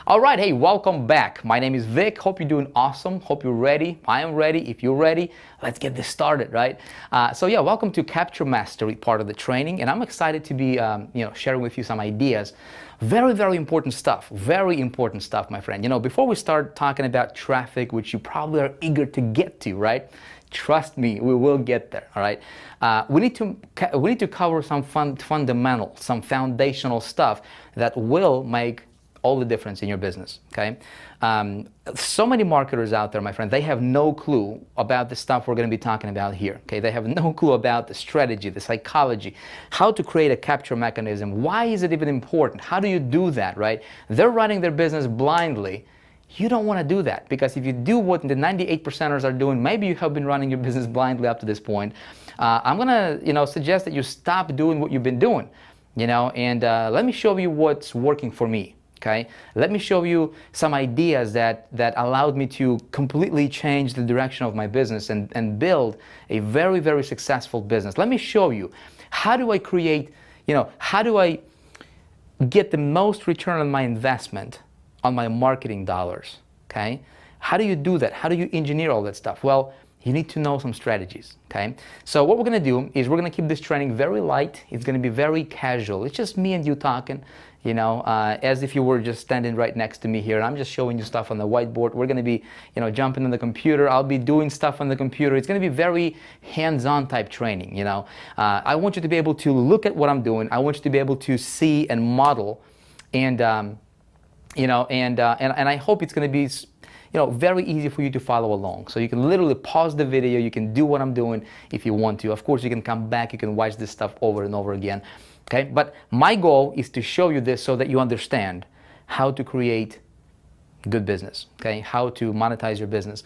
All right, hey, welcome back. My name is Vic. Hope you're doing awesome. Hope you're ready. I am ready. If you're ready, let's get this started, right? Welcome to Capture Mastery, part of the training, and I'm excited to be, sharing with you some ideas. Very, very important stuff. Very important stuff, my friend. Before we start talking about traffic, which you probably are eager to get to, right? Trust me, we will get there. All right. We need to cover some fundamental, some foundational stuff that will make all the difference in your business. Okay. So many marketers out there, my friend, they have no clue about the stuff we're going to be talking about here. Okay. They have no clue about the strategy, the psychology, how to create a capture mechanism. Why is it even important? How do you do that? Right. They're running their business blindly. You don't want to do that, because if you do what the 98%ers are doing, maybe you have been running your business blindly up to this point. I'm going to, suggest that you stop doing what you've been doing, and let me show you what's working for me. Okay, let me show you some ideas that allowed me to completely change the direction of my business and build a very, very successful business. Let me show you, how do I create, how do I get the most return on my investment on my marketing dollars? Okay, how do you do that? How do you engineer all that stuff? Well, you need to know some strategies. Okay, so what we're going to do is we're going to keep this training very light. It's going to be very casual. It's just me and you talking, as if you were just standing right next to me here. I'm just showing you stuff on the whiteboard. We're going to be, jumping on the computer. I'll be doing stuff on the computer. It's going to be very hands-on type training. I want you to be able to look at what I'm doing. I want you to be able to see and model, and I hope it's going to be, very easy for you to follow along. So you can literally pause the video. You can do what I'm doing if you want to. Of course, you can come back. You can watch this stuff over and over again. Okay, but my goal is to show you this so that you understand how to create good business. Okay, how to monetize your business.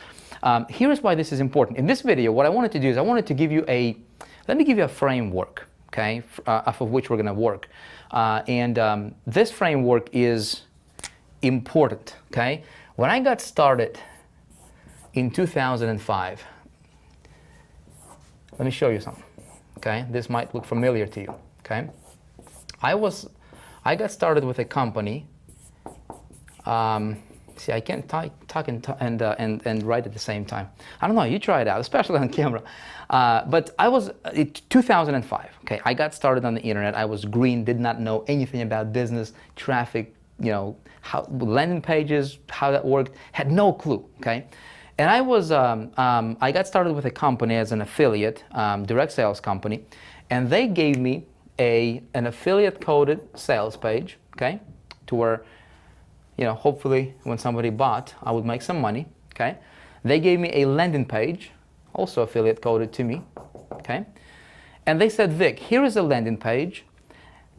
Here's why this is important. In this video, what I wanted to do is I wanted to give you let me give you a framework. Okay, off of which we're going to work, this framework is important. Okay, when I got started in 2005, let me show you something. Okay, this might look familiar to you. Okay, I got started with a company. See, I can't talk and write at the same time. I don't know. You try it out, especially on camera. But I was 2005. Okay, I got started on the internet. I was green, did not know anything about business, traffic, how landing pages, how that worked, had no clue. Okay, and I got started with a company as an affiliate, direct sales company, and they gave me an affiliate coded sales page. Okay, to where, hopefully when somebody bought, I would make some money. Okay, they gave me a landing page, also affiliate coded to me. Okay, and they said, Vic, here is a landing page.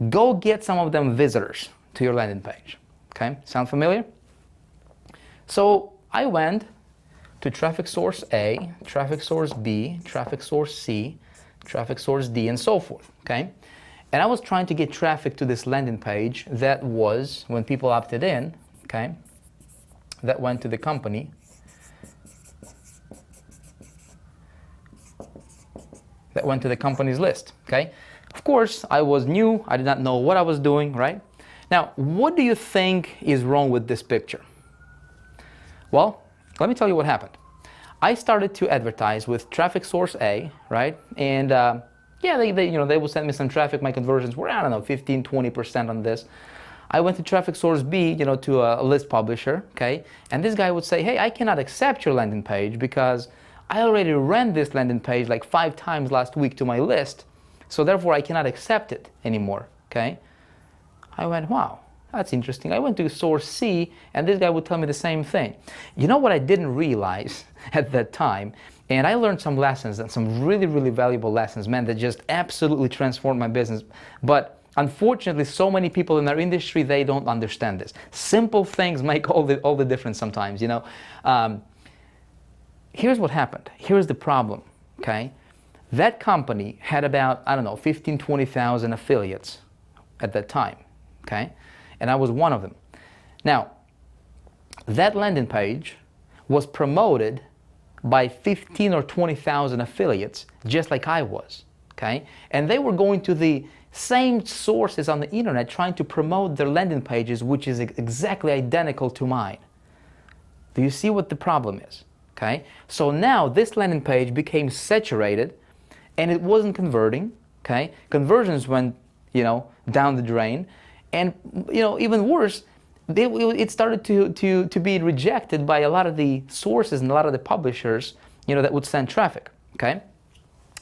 Go get some of them visitors to your landing page. Okay, sound familiar? So I went to traffic source A, traffic source B, traffic source C, traffic source D, and so forth. Okay, and I was trying to get traffic to this landing page that was, when people opted in, okay, that went to the company. That went to the company's list. Okay, of course, I was new. I did not know what I was doing, right? Now, what do you think is wrong with this picture? Well, let me tell you what happened. I started to advertise with traffic source A, right? And they will send me some traffic. My conversions were, I don't know, 15, 20% on this. I went to traffic source B, to a list publisher, okay? And this guy would say, hey, I cannot accept your landing page because I already ran this landing page like 5 times last week to my list. So therefore, I cannot accept it anymore, okay? I went, wow, that's interesting. I went to source C, and this guy would tell me the same thing. You know what I didn't realize at that time? And I learned some lessons, and some really, really valuable lessons, man, that just absolutely transformed my business. But unfortunately, so many people in our industry, they don't understand this. Simple things make all the difference sometimes, Here's what happened. Here's the problem, okay? That company had about, 15, 20,000 affiliates at that time. Okay, and I was one of them. Now, that landing page was promoted by 15 or 20,000 affiliates, just like I was. Okay, and they were going to the same sources on the internet trying to promote their landing pages, which is exactly identical to mine. Do you see what the problem is? Okay, so now this landing page became saturated and it wasn't converting. Okay, conversions went, down the drain, and even worse, it started to be rejected by a lot of the sources and a lot of the publishers, that would send traffic. Okay,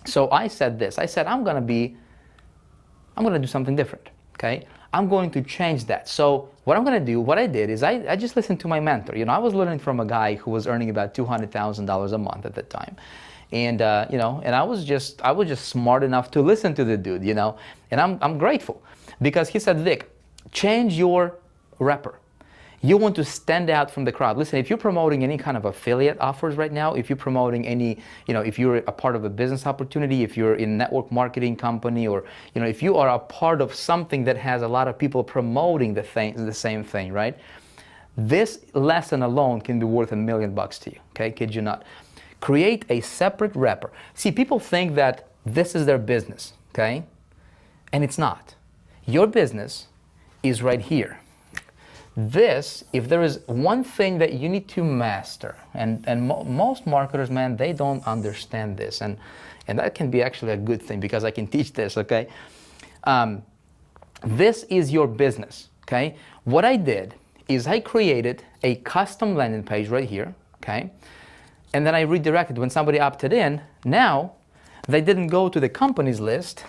so I said this. I said I'm gonna do something different. Okay, I'm going to change that. So what I'm going to do, what I did is I just listened to my mentor. I was learning from a guy who was earning about $200,000 a month at that time. And, and I was just smart enough to listen to the dude, and I'm grateful because he said, Vic, change your wrapper. You want to stand out from the crowd. Listen, if you're promoting any kind of affiliate offers right now, if you're promoting any, if you're a part of a business opportunity, if you're in a network marketing company, or, if you are a part of something that has a lot of people promoting the same thing, right? This lesson alone can be worth $1 million to you, okay? Kid you not. Create a separate wrapper. See, people think that this is their business, okay? And it's not. Your business is right here. This, if there is one thing that you need to master, and most marketers, man, they don't understand this, and that can be actually a good thing because I can teach this, okay? This is your business, okay? What I did is I created a custom landing page right here, okay? And then I redirected. When somebody opted in, now they didn't go to the company's list,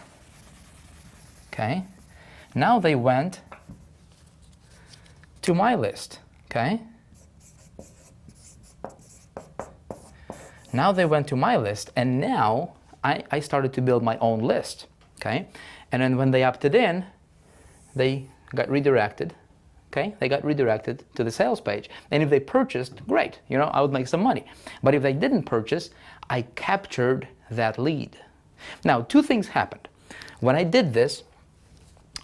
okay? Now they went to my list, okay? Now they went to my list, and now I started to build my own list, okay? And then when they opted in, they got redirected, okay? They got redirected to the sales page. And if they purchased, great, I would make some money. But if they didn't purchase, I captured that lead. Now, two things happened. When I did this,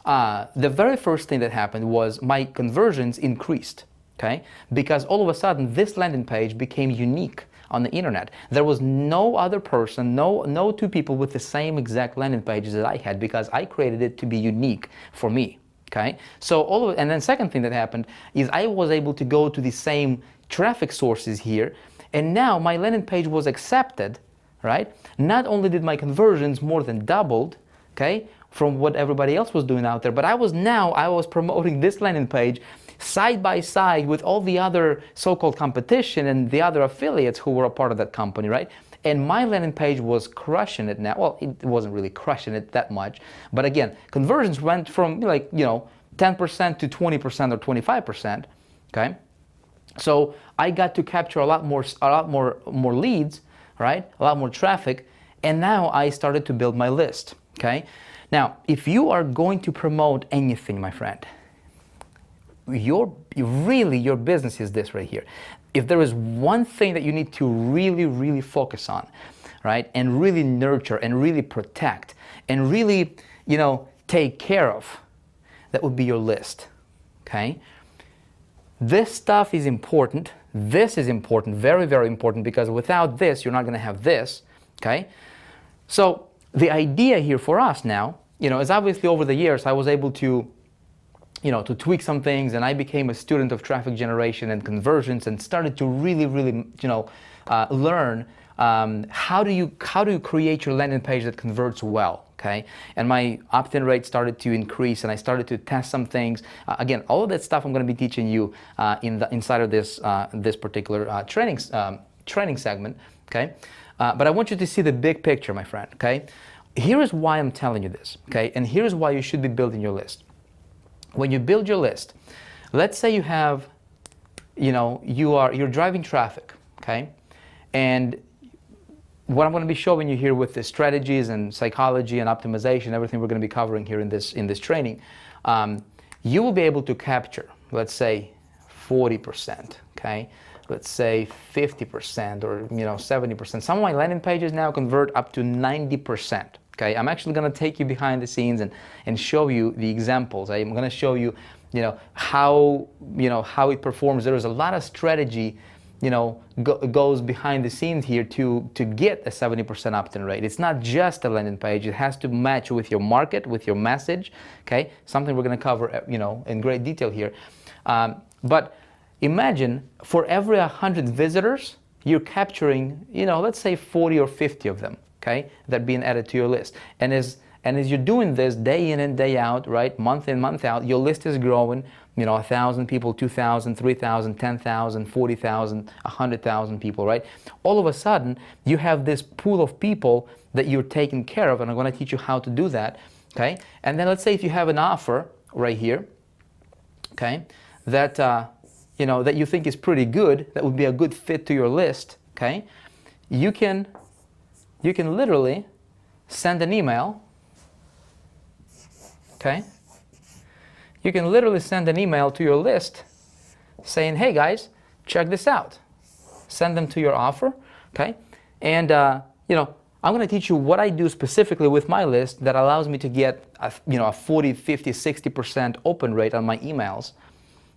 the very first thing that happened was my conversions increased, okay? Because all of a sudden, this landing page became unique on the internet. There was no other person, no two people with the same exact landing pages that I had, because I created it to be unique for me, okay? So and then second thing that happened is I was able to go to the same traffic sources here, and now my landing page was accepted, right? Not only did my conversions more than doubled, okay, from what everybody else was doing out there, but I was promoting this landing page side by side with all the other so-called competition and the other affiliates who were a part of that company, right? And my landing page was crushing it now. Well, it wasn't really crushing it that much, but again, conversions went from 10% to 20% or 25%, okay? So I got to capture a lot more leads, right? A lot more traffic, and now I started to build my list, okay? Now, if you are going to promote anything, my friend, your business is this right here. If there is one thing that you need to really, really focus on, right, and really nurture and really protect and really, take care of, that would be your list, okay? This stuff is important. This is important, very, very important, because without this, you're not going to have this, okay? So the idea here for us now, is obviously over the years I was able to, to tweak some things, and I became a student of traffic generation and conversions, and started to really, really, learn how do you create your landing page that converts well, okay? And my opt-in rate started to increase, and I started to test some things. Again, all of that stuff I'm going to be teaching you inside of this particular training segment, okay? But I want you to see the big picture, my friend, okay? Here is why I'm telling you this, okay? And here's why you should be building your list. When you build your list, let's say you have, you're driving traffic, okay? And what I'm going to be showing you here with the strategies and psychology and optimization, everything we're going to be covering here in this training, you will be able to capture, let's say, 40%, okay? Let's say 50% or 70%. Some of my landing pages now convert up to 90%. Okay, I'm actually going to take you behind the scenes and show you the examples. I'm going to show you, how it performs. There is a lot of strategy goes behind the scenes here to get a 70% opt-in rate. It's not just a landing page. It has to match with your market, with your message. Okay, something we're going to cover, in great detail here. But imagine for every 100 visitors, you're capturing, let's say 40 or 50 of them. Okay, that are being added to your list. And as you're doing this day in and day out, right, month in, month out, your list is growing. 1,000 people, 2,000, 3,000, 10,000, 40,000, 100,000 people, right? All of a sudden, you have this pool of people that you're taking care of, and I'm going to teach you how to do that, okay? And then let's say if you have an offer right here, okay, that that you think is pretty good, that would be a good fit to your list, okay? You can literally send an email, okay? You can literally send an email to your list saying, hey guys, check this out. Send them to your offer, okay? And, I'm going to teach you what I do specifically with my list that allows me to get a 40, 50, 60% open rate on my emails,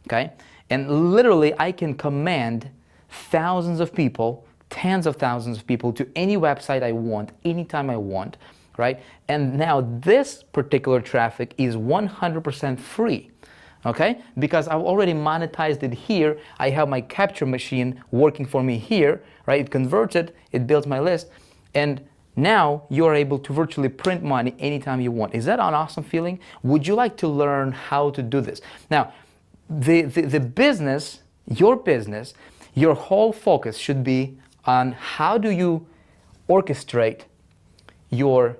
okay? And literally I can command thousands of people, tens of thousands of people to any website I want, anytime I want, right? And now this particular traffic is 100% free, okay? Because I've already monetized it here. I have my capture machine working for me here, right? It converts it, it builds my list, and now you're able to virtually print money anytime you want. Is that an awesome feeling? Would you like to learn how to do this? Now, the business, your whole focus should be on how do you orchestrate your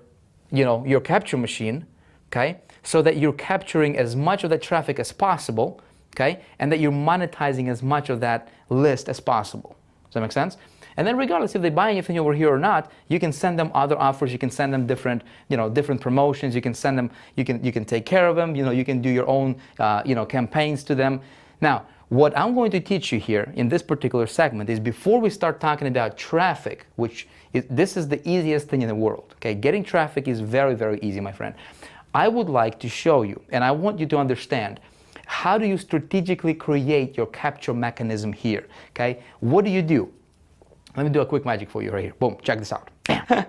capture machine, okay, so that you're capturing as much of that traffic as possible, okay, and that you're monetizing as much of that list as possible. Does that make sense? And then regardless if they buy anything over here or not, you can send them other offers, you can send them different promotions, you can send them, you can take care of them, you can do your own, campaigns to them. Now, what I'm going to teach you here in this particular segment is before we start talking about traffic, this is the easiest thing in the world, okay? Getting traffic is very, very easy, my friend. I would like to show you, and I want you to understand, how do you strategically create your capture mechanism here, okay? What do you do? Let me do a quick magic for you right here. Boom, check this out. Bam.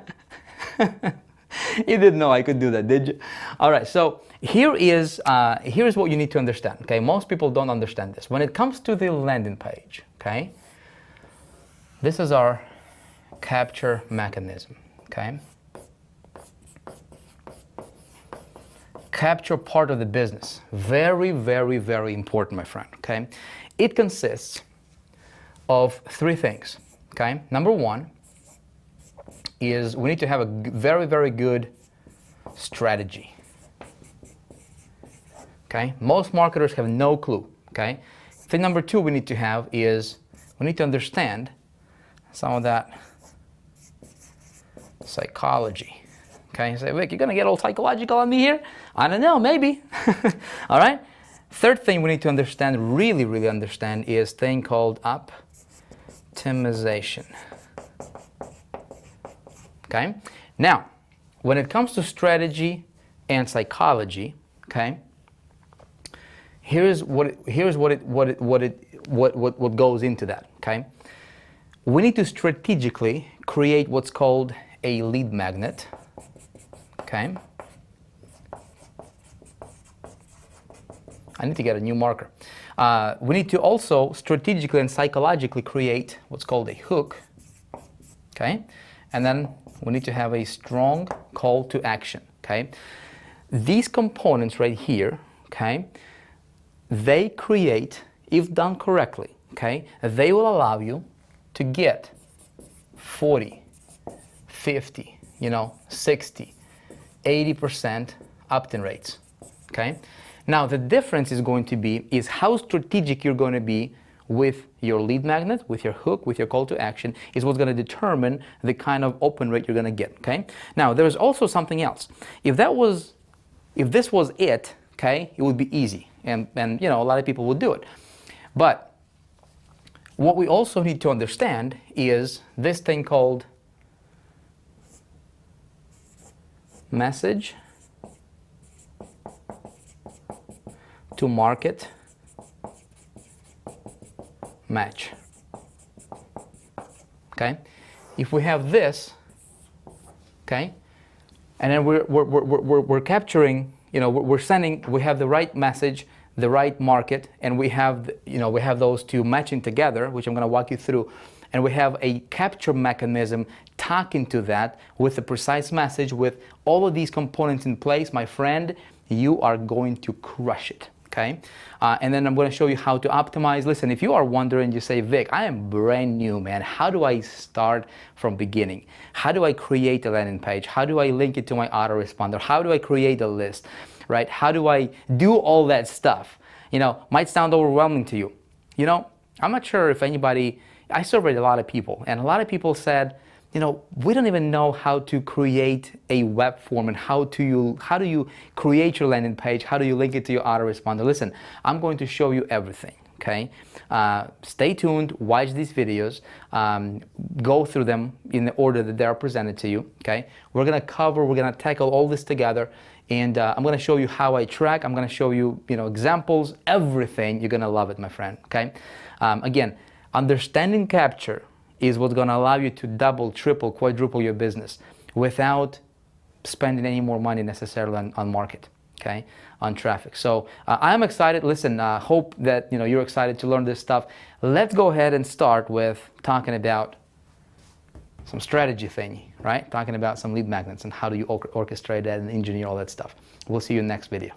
You didn't know I could do that, did you? All right, so here's what you need to understand, okay? Most people don't understand this. When it comes to the landing page, okay? This is our capture mechanism, okay? Capture part of the business. Very, very, very important, my friend, okay? It consists of three things, okay? Number one is we need to have a very, very good strategy, okay? Most marketers have no clue, okay? Thing number two we need to have is we need to understand some of that psychology, okay? You say, Vic, you're gonna get all psychological on me here? I don't know, maybe. All right? Third thing we need to understand, really, really understand, is a thing called optimization. Okay? Now, when it comes to strategy and psychology, okay, here's what goes into that, okay? We need to strategically create what's called a lead magnet, okay? I need to get a new marker. We need to also strategically and psychologically create what's called a hook, okay? And then we need to have a strong call to action, okay? These components right here, okay, they create, if done correctly, okay, they will allow you to get 40, 50, 60, 80% opt-in rates, okay? Now, the difference is going to be how strategic you're going to be with your lead magnet, with your hook, with your call to action, is what's going to determine the kind of open rate you're going to get, okay? Now, there's also something else. If this was it, okay, it would be easy, and a lot of people would do it. But what we also need to understand is this thing called message to market match. okay? If we have this, okay, and then we're capturing, you know, we're sending, we have the right message, the right market, and we have, you know, we have those two matching together, which I'm going to walk you through, and we have a capture mechanism talking to that with a precise message, with all of these components in place. My friend, you are going to crush it. Okay, and then I'm going to show you how to optimize. Listen, if you are wondering, you say, Vic, I am brand new, man. How do I start from beginning? How do I create a landing page? How do I link it to my autoresponder? How do I create a list, right? How do I do all that stuff? You know, might sound overwhelming to you. You know, I'm not sure if anybody, I surveyed a lot of people, and a lot of people said, you know, we don't even know how to create a web form, and how do you create your landing page? How do you link it to your autoresponder? Listen, I'm going to show you everything, okay? Stay tuned, watch these videos, go through them in the order that they are presented to you, okay? We're gonna tackle all this together, and I'm gonna show you how I track. I'm gonna show you, you know, examples, everything. You're gonna love it, my friend, okay? Again, understanding capture is what's going to allow you to double, triple, quadruple your business without spending any more money necessarily on market, okay, on traffic. So I'm excited. Listen, hope that, you know, you're excited to learn this stuff. Let's go ahead and start with talking about some strategy thingy, right? Talking about some lead magnets and how do you orchestrate that and engineer all that stuff. We'll see you in the next video.